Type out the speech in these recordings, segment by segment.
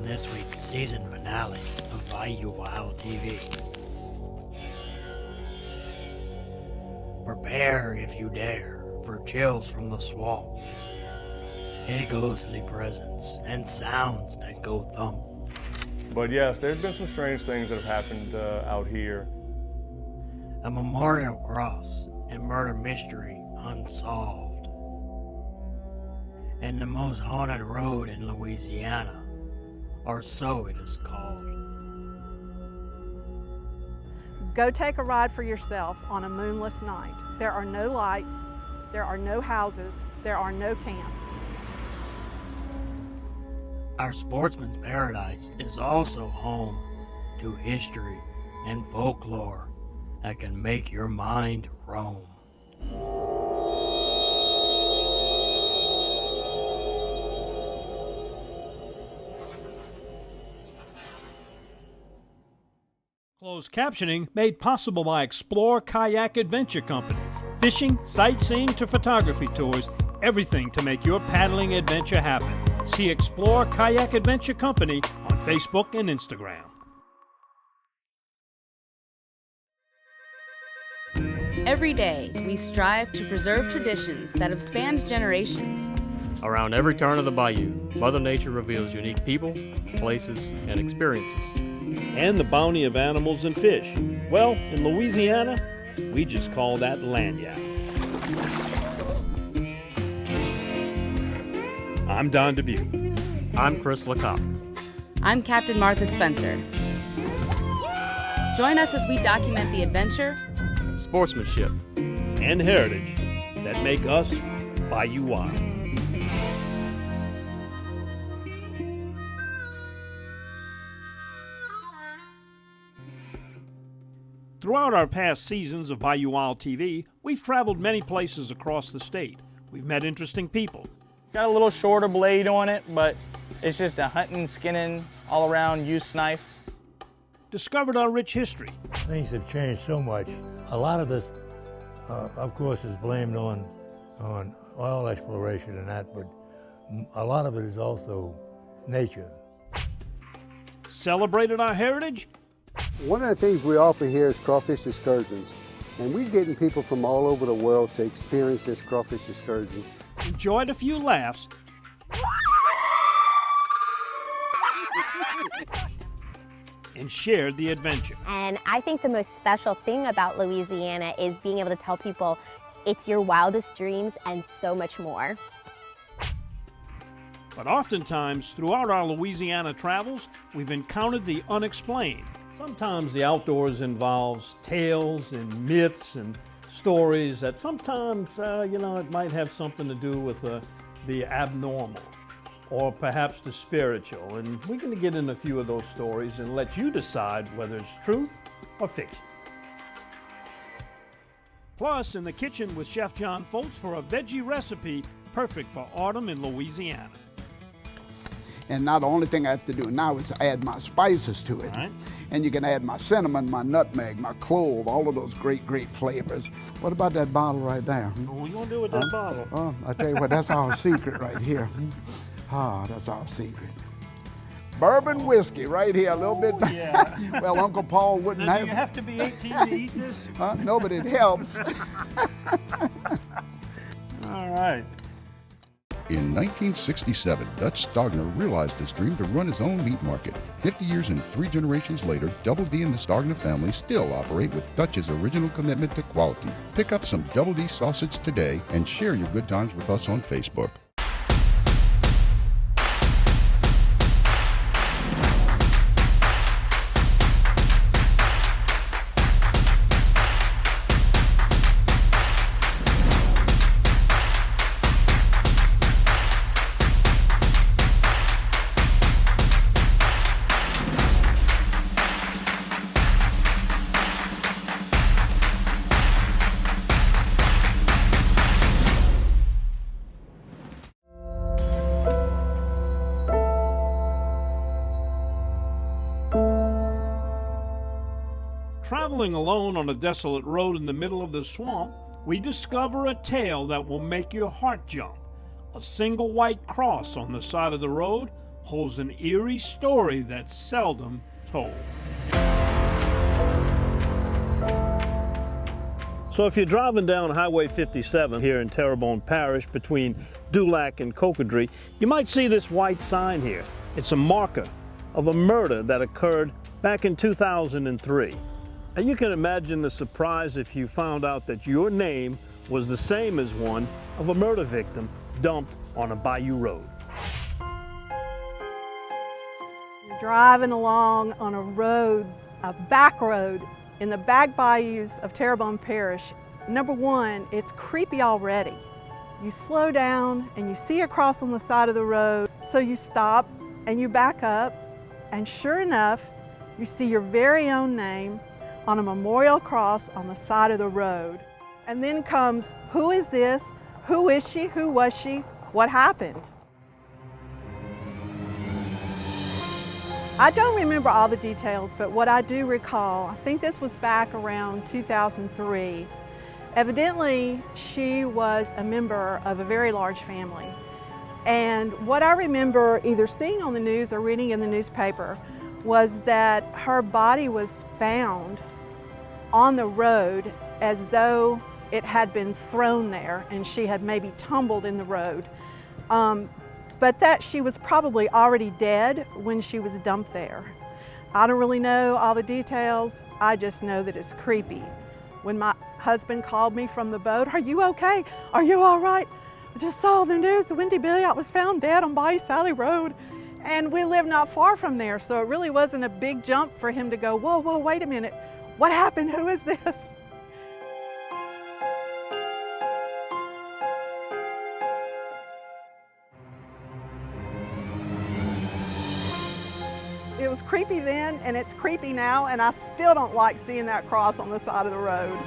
on this week's season finale of Bayou TV. Prepare, if you dare, for chills from the swamp, a ghostly presence, and sounds that go thump. But yes, there's been some strange things that have happened out here. A memorial cross and murder mystery unsolved. And the most haunted road in Louisiana, or so it is called. Go take a ride for yourself on a moonless night. There are no lights, there are no houses, there are no camps. Our sportsman's paradise is also home to history and folklore that can make your mind roam. Closed captioning made possible by Explore Kayak Adventure Company. Fishing, sightseeing to photography tours, everything to make your paddling adventure happen. See Explore Kayak Adventure Company on Facebook and Instagram. Every day, we strive to preserve traditions that have spanned generations. Around every turn of the bayou, Mother Nature reveals unique people, places, and experiences. And the bounty of animals and fish. Well, in Louisiana, we just call that lanyard. I'm Don Dubuque. I'm Chris LeCoq. I'm Captain Martha Spencer. Join us as we document the adventure, sportsmanship, and heritage that make us Bayou Wild. Throughout our past seasons of Bayou TV, we've traveled many places across the state. We've met interesting people. Got a little shorter blade on it, but it's just a hunting, skinning, all-around use knife. Discovered our rich history. Things have changed so much. A lot of this, of course, is blamed on oil exploration and that, but a lot of it is also nature. Celebrated our heritage. One of the things we offer here is crawfish excursions, and we're getting people from all over the world to experience this crawfish excursion. Enjoyed a few laughs, and shared the adventure. And I think the most special thing about Louisiana is being able to tell people it's your wildest dreams and so much more. But oftentimes, throughout our Louisiana travels, we've encountered the unexplained. Sometimes the outdoors involves tales and myths and stories that sometimes, it might have something to do with the abnormal or perhaps the spiritual. And we're going to get into a few of those stories and let you decide whether it's truth or fiction. Plus, in the kitchen with Chef John Folse for a veggie recipe perfect for autumn in Louisiana. And now the only thing I have to do now is add my spices to it. Right. And you can add my cinnamon, my nutmeg, my clove, all of those great, great flavors. What about that bottle right there? What are you going to do with that bottle? Oh, I tell you what, that's our secret right here. Ah, that's our secret. Bourbon whiskey right here, a little bit. Yeah. Well, Uncle Paul wouldn't Now, have. do you have to be 18 to eat this? No, but it helps. All right. In 1967, Dutch Stogner realized his dream to run his own meat market. 50 years and 3 generations later, Double D and the Stogner family still operate with Dutch's original commitment to quality. Pick up some Double D sausage today and share your good times with us on Facebook. Traveling alone on a desolate road in the middle of the swamp, we discover a tale that will make your heart jump. A single white cross on the side of the road holds an eerie story that's seldom told. So if you're driving down Highway 57 here in Terrebonne Parish between Dulac and Cocodrie, you might see this white sign here. It's a marker of a murder that occurred back in 2003. And you can imagine the surprise if you found out that your name was the same as one of a murder victim dumped on a bayou road. You're driving along on a road, a back road, in the back bayous of Terrebonne Parish. Number one, it's creepy already. You slow down and you see a cross on the side of the road, so you stop and you back up, and sure enough, you see your very own name on a memorial cross on the side of the road. And then comes, who is this? Who is she? Who was she? What happened? I don't remember all the details, but what I do recall, I think this was back around 2003. Evidently, she was a member of a very large family. And what I remember either seeing on the news or reading in the newspaper was that her body was found on the road as though it had been thrown there and she had maybe tumbled in the road. But that she was probably already dead when she was dumped there. I don't really know all the details. I just know that it's creepy. When my husband called me from the boat, "Are you okay? Are you all right? I just saw the news, the Windy Billiot was found dead on Bayou Sally Road." And we live not far from there, so it really wasn't a big jump for him to go, whoa, wait a minute. What happened? Who is this? It was creepy then, and it's creepy now, and I still don't like seeing that cross on the side of the road.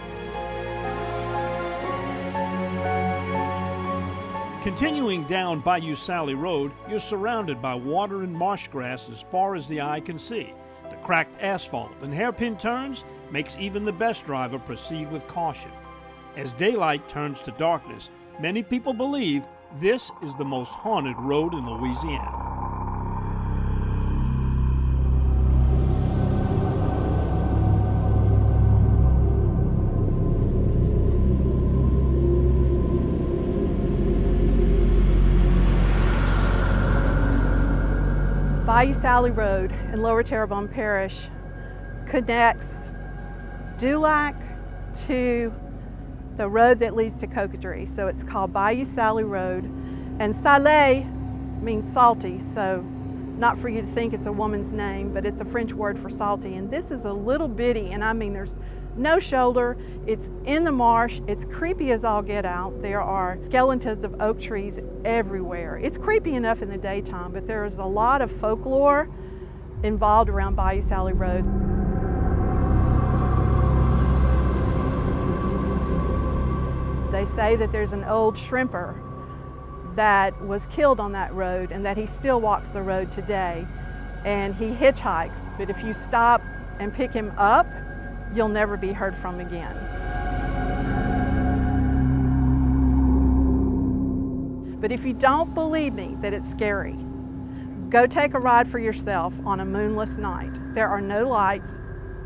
Continuing down Bayou Sally Road, you're surrounded by water and marsh grass as far as the eye can see. The cracked asphalt and hairpin turns makes even the best driver proceed with caution. As daylight turns to darkness, many people believe this is the most haunted road in Louisiana. Bayou Sally Road in Lower Terrebonne Parish connects Dulac to the road that leads to Cocodrie. So it's called Bayou Sally Road. And Salé means salty, so not for you to think it's a woman's name, but it's a French word for salty. And this is a little bitty, and I mean there's no shoulder, it's in the marsh, it's creepy as all get out. There are skeletons of oak trees everywhere. It's creepy enough in the daytime, but there is a lot of folklore involved around Bayou Sally Road. They say that there's an old shrimper that was killed on that road and that he still walks the road today. And he hitchhikes, but if you stop and pick him up, you'll never be heard from again. But if you don't believe me that it's scary, go take a ride for yourself on a moonless night. There are no lights,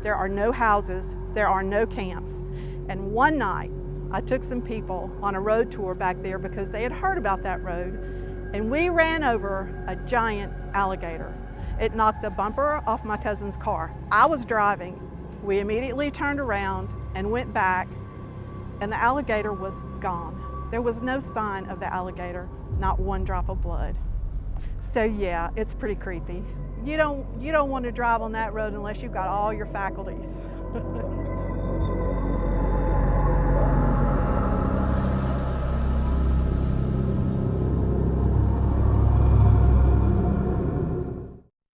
there are no houses, there are no camps. And one night, I took some people on a road tour back there because they had heard about that road, and we ran over a giant alligator. It knocked the bumper off my cousin's car. I was driving. We immediately turned around and went back, and the alligator was gone. There was no sign of the alligator, not one drop of blood. So yeah, it's pretty creepy. You don't want to drive on that road unless you've got all your faculties.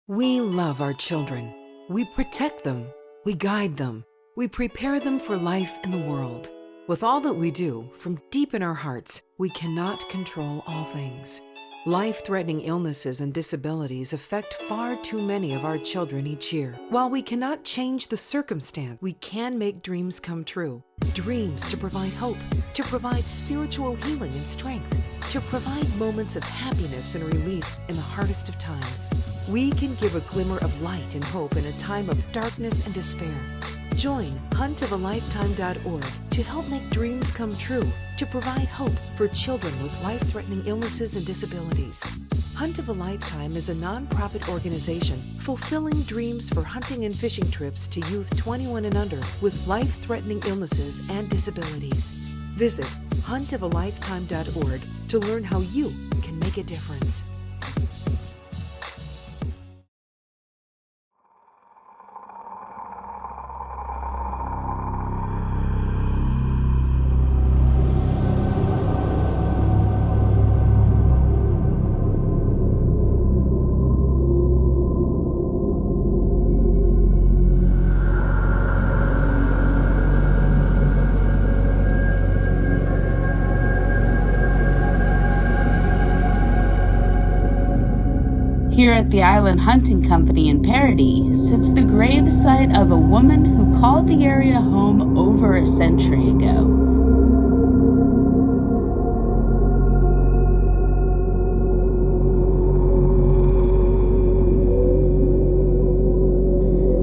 We love our children. We protect them. We guide them. We prepare them for life in the world. With all that we do, from deep in our hearts, we cannot control all things. Life-threatening illnesses and disabilities affect far too many of our children each year. While we cannot change the circumstance, we can make dreams come true. Dreams to provide hope, to provide spiritual healing and strength. to provide moments of happiness and relief in the hardest of times. We can give a glimmer of light and hope in a time of darkness and despair. Join huntofalifetime.org to help make dreams come true, to provide hope for children with life-threatening illnesses and disabilities. Hunt of a Lifetime is a nonprofit organization fulfilling dreams for hunting and fishing trips to youth 21 and under with life-threatening illnesses and disabilities. Visit huntofalifetime.org to learn how you can make a difference. Here at the Island Hunting Company in Paradis sits the gravesite of a woman who called the area home over a century ago.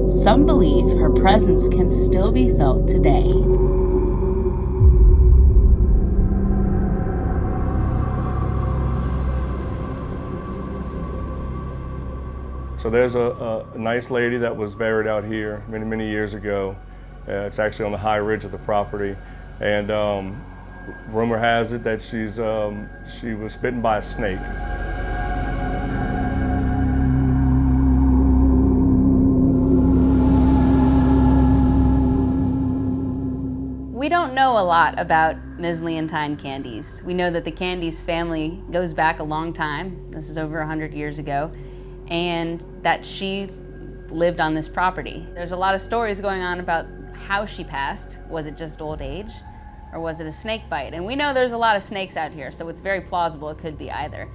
Some believe her presence can still be felt today. So there's a nice lady that was buried out here many, many years ago. It's actually on the high ridge of the property. And rumor has it that she was bitten by a snake. We don't know a lot about Ms. Leontine Candies. We know that the Candies family goes back a long time. This is over 100 years ago. And that she lived on this property. There's a lot of stories going on about how she passed. Was it just old age, or was it a snake bite? And we know there's a lot of snakes out here, so it's very plausible it could be either.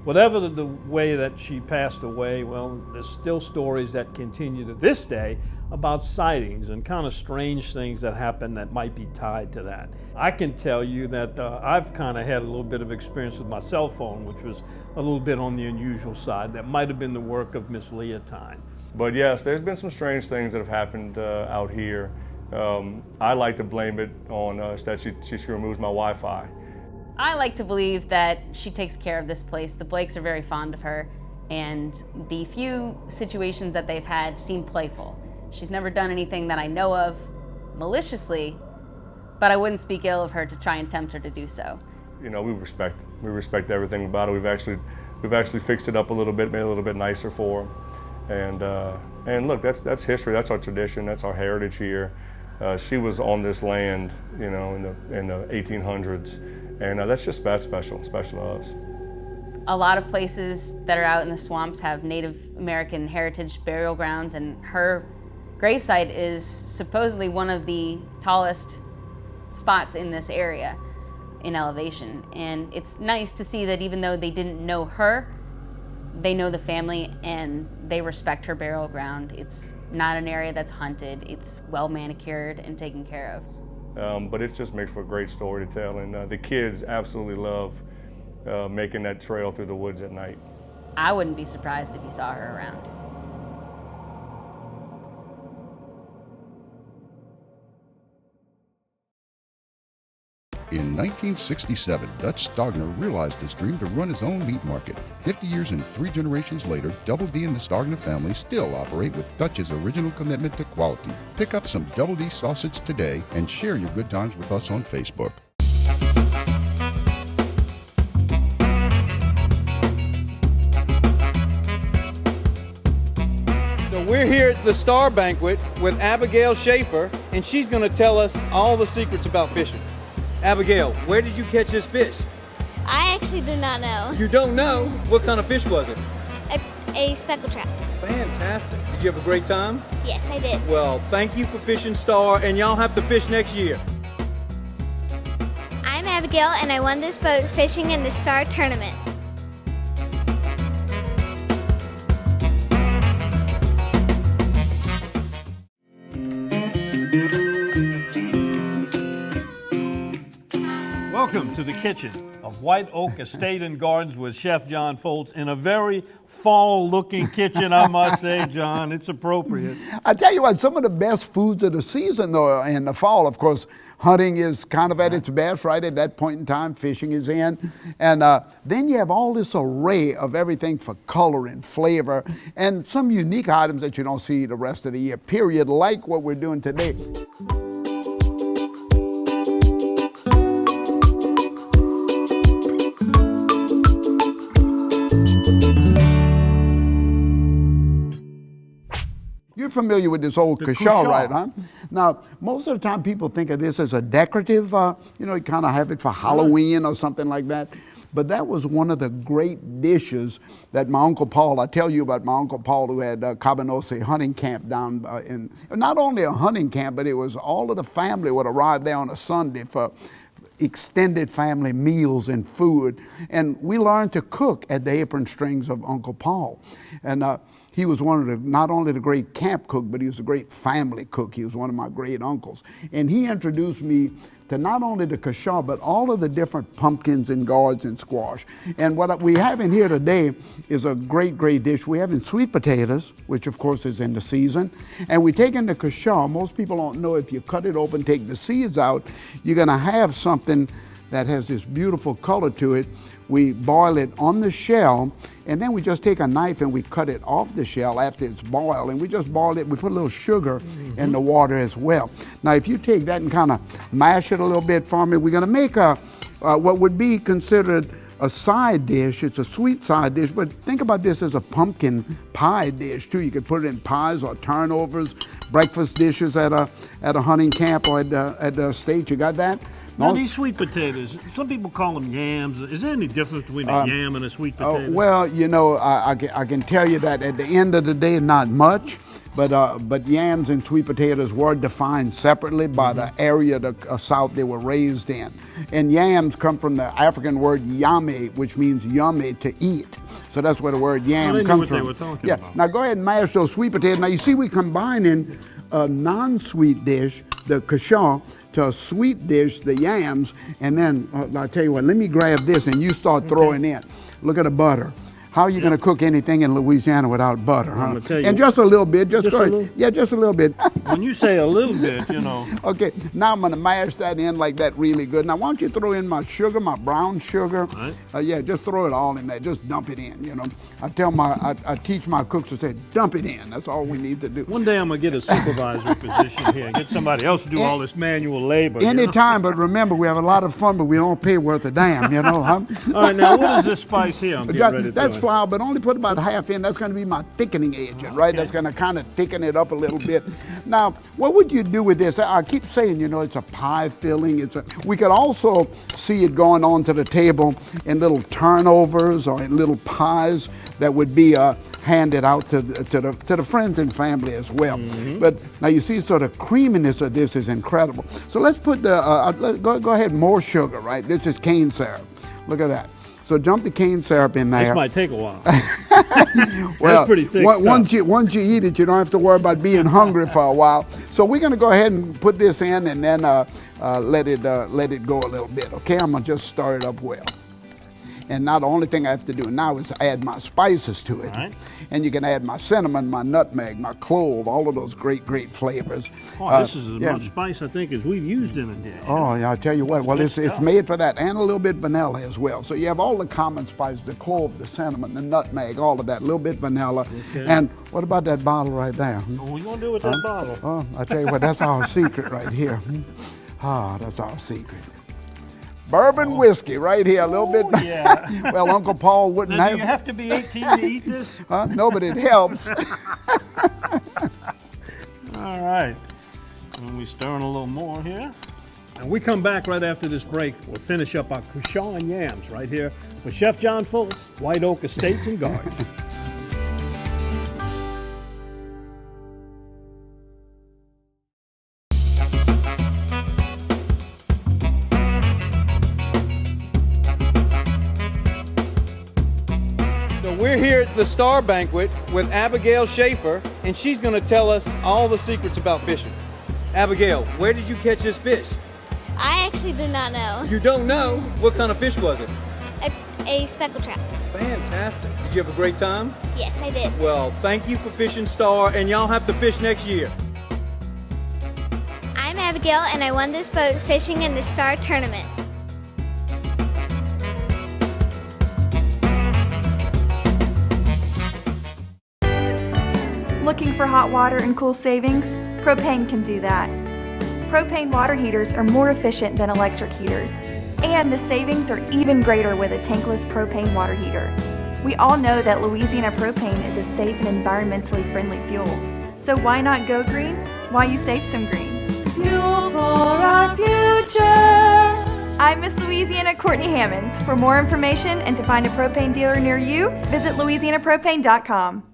Whatever the way that she passed away, well, there's still stories that continue to this day about sightings and kind of strange things that happen that might be tied to that. I can tell you that I've kind of had a little bit of experience with my cell phone, which was a little bit on the unusual side. That might have been the work of Miss Leontine. But yes, there's been some strange things that have happened out here. I like to blame it on that she removes my Wi-Fi. I like to believe that she takes care of this place. The Blakes are very fond of her, and the few situations that they've had seem playful. She's never done anything that I know of maliciously, but I wouldn't speak ill of her to try and tempt her to do so. You know, we respect everything about it. We've actually fixed it up a little bit, made it a little bit nicer for them. And look, that's history. That's our tradition. That's our heritage here. She was on this land, you know, in the 1800s, and that's just special to us. A lot of places that are out in the swamps have Native American heritage burial grounds, and her gravesite is supposedly one of the tallest spots in this area in elevation. And it's nice to see that even though they didn't know her, they know the family and they respect her burial ground. It's not an area that's hunted. It's well manicured and taken care of. But it just makes for a great story to tell, and the kids absolutely love making that trail through the woods at night. I wouldn't be surprised if you saw her around. In 1967, Dutch Stogner realized his dream to run his own meat market. 50 years and 3 generations later, Double D and the Stogner family still operate with Dutch's original commitment to quality. Pick up some Double D sausage today and share your good times with us on Facebook. So we're here at the Star Banquet with Abigail Schaefer, and she's going to tell us all the secrets about fishing. Abigail, where did you catch this fish? I actually do not know. You don't know? What kind of fish was it? A speckle trout. Fantastic. Did you have a great time? Yes, I did. Well, thank you for fishing Star, and y'all have to fish next year. I'm Abigail, and I won this boat fishing in the Star Tournament. Welcome to the kitchen of White Oak Estate and Gardens with Chef John Folse in a very fall-looking kitchen, I must say, John. It's appropriate. I tell you what, some of the best foods of the season, though, in the fall, of course, hunting is kind of at its best, right? At that point in time, fishing is in. And then you have all this array of everything for color and flavor and some unique items that you don't see the rest of the year, period, like what we're doing today. You're familiar with this old Kayak, right, huh? Now, most of the time people think of this as a decorative, you know, you kind of have it for Halloween or something like that. But that was one of the great dishes that my Uncle Paul, I tell you about my Uncle Paul who had Cabanose hunting camp down in, not only a hunting camp, but it was all of the family would arrive there on a Sunday for extended family meals and food. And we learned to cook at the apron strings of Uncle Paul. And he was one of the, not only the great camp cook, but he was a great family cook. He was one of my great uncles. And he introduced me to not only the Kayak, but all of the different pumpkins and gourds and squash. And what we have in here today is a great, great dish. We have in sweet potatoes, which of course is in the season. And we take in the Kayak. Most people don't know if you cut it open, take the seeds out, you're gonna have something that has this beautiful color to it. We boil it on the shell, and then we just take a knife and we cut it off the shell after it's boiled, and we just boil it. We put a little sugar in the water as well. Now, if you take that and kind of mash it a little bit for me, we're gonna make a what would be considered a side dish. It's a sweet side dish, but think about this as a pumpkin pie dish too. You could put it in pies or turnovers, breakfast dishes at a hunting camp or at the estate. You got that? Now, these sweet potatoes, some people call them yams. Is there any difference between a yam and a sweet potato? Well, you know, I can tell you that at the end of the day, not much. But yams and sweet potatoes were defined separately by the area of the South they were raised in. And yams come from the African word yame, which means yummy, to eat. So that's where the word yam comes from. They were talking about. Now go ahead and mash those sweet potatoes. Now you see we combining a non-sweet dish, the Kayak, to a sweet dish, the yams, and then I'll tell you what, let me grab this and you start throwing in. Look at the butter. How are you going to cook anything in Louisiana without butter, huh? And just a little bit, just go ahead. Yeah, just a little bit. When you say a little bit, you know. Okay, now I'm going to mash that in like that really good. Now, why don't you throw in my sugar, my brown sugar? Right. Yeah, just throw it all in there. Just dump it in, you know. I teach my cooks to say, dump it in. That's all we need to do. One day I'm going to get a supervisor position here and get somebody else to do all this manual labor. Anytime, but remember, we have a lot of fun, but we don't pay worth a damn, you know, huh? All right, now what is this spice here I'm getting ready to That's flour, but only put about half in. That's going to be my thickening agent, right? That's going to kind of thicken it up a little bit. Now, what would you do with this? I keep saying, you know, it's a pie filling. We could also see it going onto the table in little turnovers or in little pies that would be handed out to the friends and family as well. But now you see, so the creaminess of this is incredible. So let's put go ahead, more sugar, right? This is cane syrup. Look at that. So dump the cane syrup in there. This might take a while. Well, that's pretty thick once you eat it, you don't have to worry about being hungry for a while. So we're going to go ahead and put this in and then let it go a little bit. Okay, I'm going to just stir it up well. And now the only thing I have to do now is add my spices to it. Right. And you can add my cinnamon, my nutmeg, my clove, all of those great, great flavors. Oh, this is as much spice, I think, as we've used in a dish. Oh, yeah, I'll tell you what. Well, it's made for that, and a little bit vanilla as well. So you have all the common spices, the clove, the cinnamon, the nutmeg, all of that, a little bit vanilla. Okay. And what about that bottle right there? What are you going to do with that bottle? Oh, I'll tell you what, that's our secret right here. Ah, that's our secret. Bourbon whiskey right here, a little bit. Yeah. Well, Uncle Paul wouldn't now, have. Do you have to be 18 to eat this? No, but it helps. All right. And we're stirring a little more here. And we come back right after this break. We'll finish up our Kayak and yams right here with Chef John Folse, White Oak Estates and Gardens. We're here at the Star Banquet with Abigail Schaefer, and she's going to tell us all the secrets about fishing. Abigail, where did you catch this fish? I actually do not know. You don't know? What kind of fish was it? A speckled trout. Fantastic. Did you have a great time? Yes, I did. Well, thank you for fishing Star, and y'all have to fish next year. I'm Abigail, and I won this boat fishing in the Star Tournament. Looking for hot water and cool savings? Propane can do that. Propane water heaters are more efficient than electric heaters, and the savings are even greater with a tankless propane water heater. We all know that Louisiana propane is a safe and environmentally friendly fuel. So why not go green while you save some green? Fuel for our future! I'm Miss Louisiana Courtney Hammonds. For more information and to find a propane dealer near you, visit louisianapropane.com.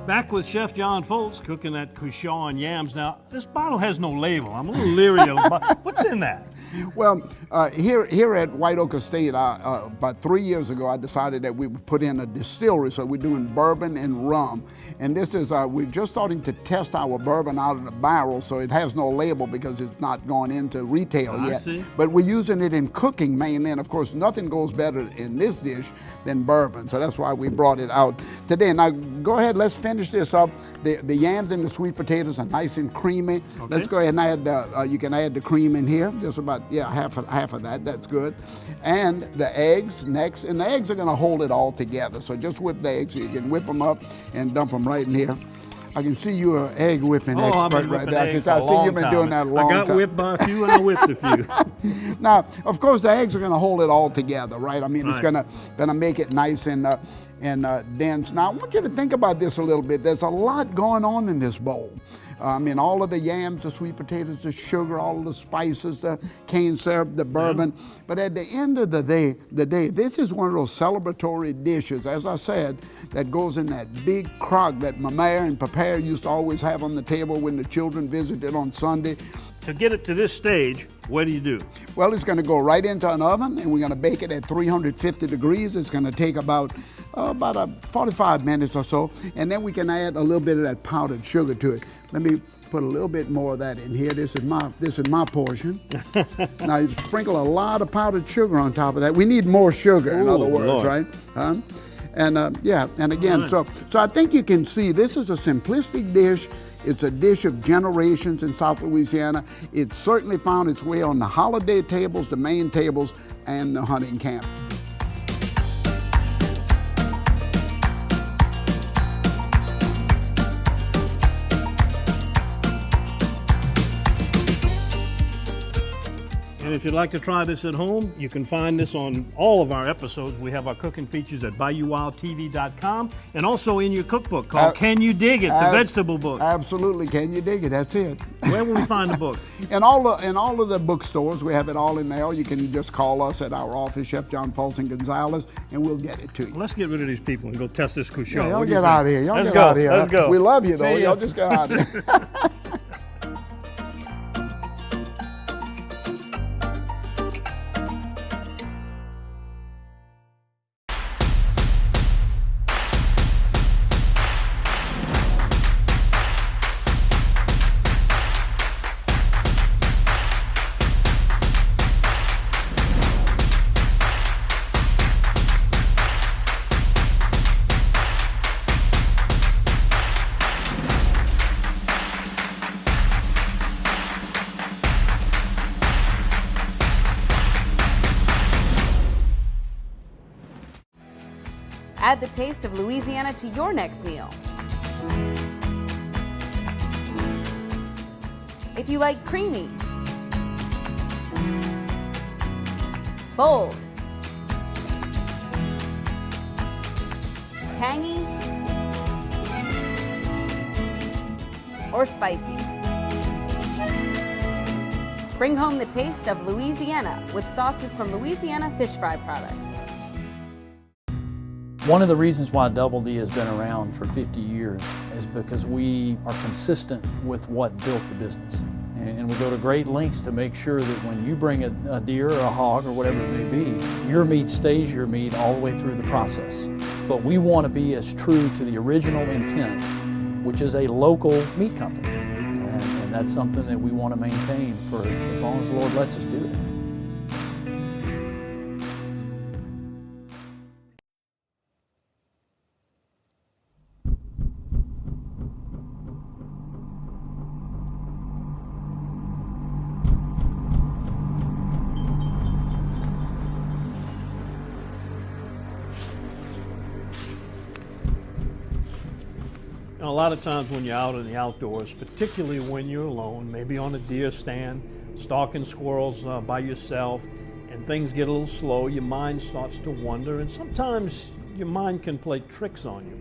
Back with Chef John Folse cooking that cushaw and yams. Now, this bottle has no label. I'm a little leery about what's in that. Well, here at White Oak Estate, about 3 years ago, I decided that we would put in a distillery, so we're doing bourbon and rum. And this is, we're just starting to test our bourbon out of the barrel, so it has no label because it's not gone into retail yet. See. But we're using it in cooking mainly, and of course, nothing goes better in this dish than bourbon, so that's why we brought it out today. Now, go ahead, let's finish this up. The yams and the sweet potatoes are nice and creamy. Okay. Let's go ahead and add, you can add the cream in here, just about, half of that, that's good. And the eggs next, and the eggs are gonna hold it all together. So just whip the eggs, you can whip them up and dump them right in here. I can see you're an egg whipping expert right there, because I see you've been doing that a long time. I got whipped by a few and I whipped a few. Now, of course, the eggs are gonna hold it all together, right? I mean, it's Right. gonna make it nice and dense. Now, I want you to think about this a little bit. There's a lot going on in this bowl. I mean, all of the yams, the sweet potatoes, the sugar, all of the spices, the cane syrup, the bourbon. But at the end of the day, this is one of those celebratory dishes, as I said, that goes in that big crock that my mare and Papa used to always have on the table when the children visited on Sunday. To get it to this stage, what do you do? Well, it's gonna go right into an oven, and we're gonna bake it at 350 degrees. It's gonna take about 45 minutes or so, and then we can add a little bit of that powdered sugar to it. Let me put a little bit more of that in here. This is my portion. Now you sprinkle a lot of powdered sugar on top of that. We need more sugar, in other words, Lord. right? And again, so I think you can see this is a simplistic dish. It's a dish of generations in South Louisiana. It certainly found its way on the holiday tables, the main tables, and the hunting camp. And if you'd like to try this at home, you can find this on all of our episodes. We have our cooking features at BayouWildTV.com and also in your cookbook called Can You Dig It, the vegetable book. Absolutely, Can You Dig It, that's it. Where will we find the book? In all of the bookstores, we have it all in there. You can just call us at our office, Chef John Folse in Gonzales, and we'll get it to you. Well, let's get rid of these people and go test this cushaw. Yeah, y'all get out of here. Let's go. Let's go. We love you, though. See ya. Y'all just get out of here. Add the taste of Louisiana to your next meal. If you like creamy, bold, tangy, or spicy, bring home the taste of Louisiana with sauces from Louisiana fish fry products. One of the reasons why Double D has been around for 50 years is because we are consistent with what built the business. And we go to great lengths to make sure that when you bring a deer or a hog or whatever it may be, your meat stays your meat all the way through the process. But we want to be as true to the original intent, which is a local meat company. And And that's something that we want to maintain for as long as the Lord lets us do it. A lot of times when you're out in the outdoors, particularly when you're alone, maybe on a deer stand, stalking squirrels by yourself, and things get a little slow, your mind starts to wander, and sometimes your mind can play tricks on you.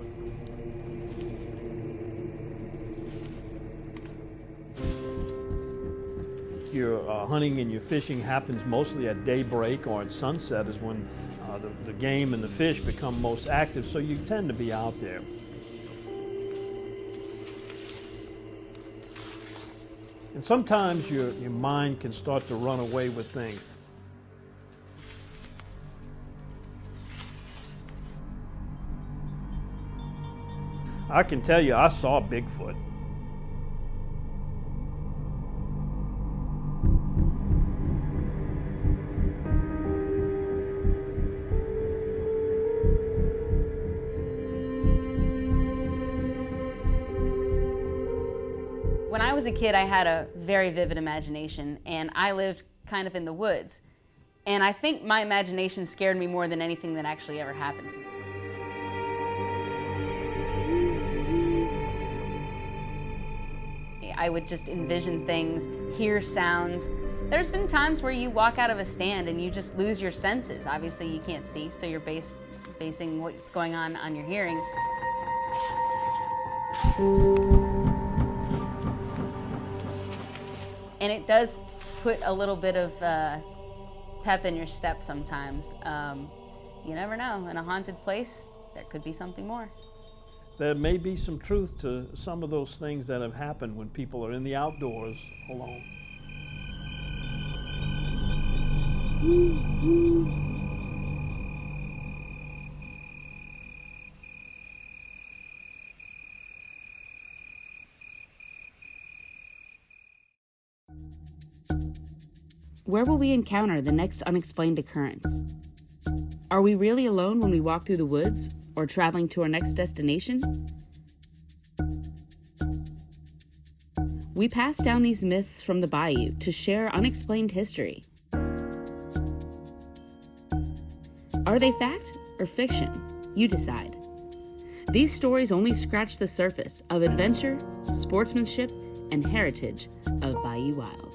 Your hunting and your fishing happens mostly at daybreak or at sunset is when the game and the fish become most active, so you tend to be out there. And sometimes your mind can start to run away with things. I can tell you, I saw Bigfoot. When I was a kid, I had a very vivid imagination, and I lived kind of in the woods. And I think my imagination scared me more than anything that actually ever happened to me. I would just envision things, hear sounds. There's been times where you walk out of a stand and you just lose your senses. Obviously you can't see, so you're basing what's going on your hearing. And it does put a little bit of pep in your step sometimes. You never know, in a haunted place, there could be something more. There may be some truth to some of those things that have happened when people are in the outdoors alone. Where will we encounter the next unexplained occurrence? Are we really alone when we walk through the woods or traveling to our next destination? We pass down these myths from the Bayou to share unexplained history. Are they fact or fiction? You decide. These stories only scratch the surface of adventure, sportsmanship, and heritage of Bayou Wild.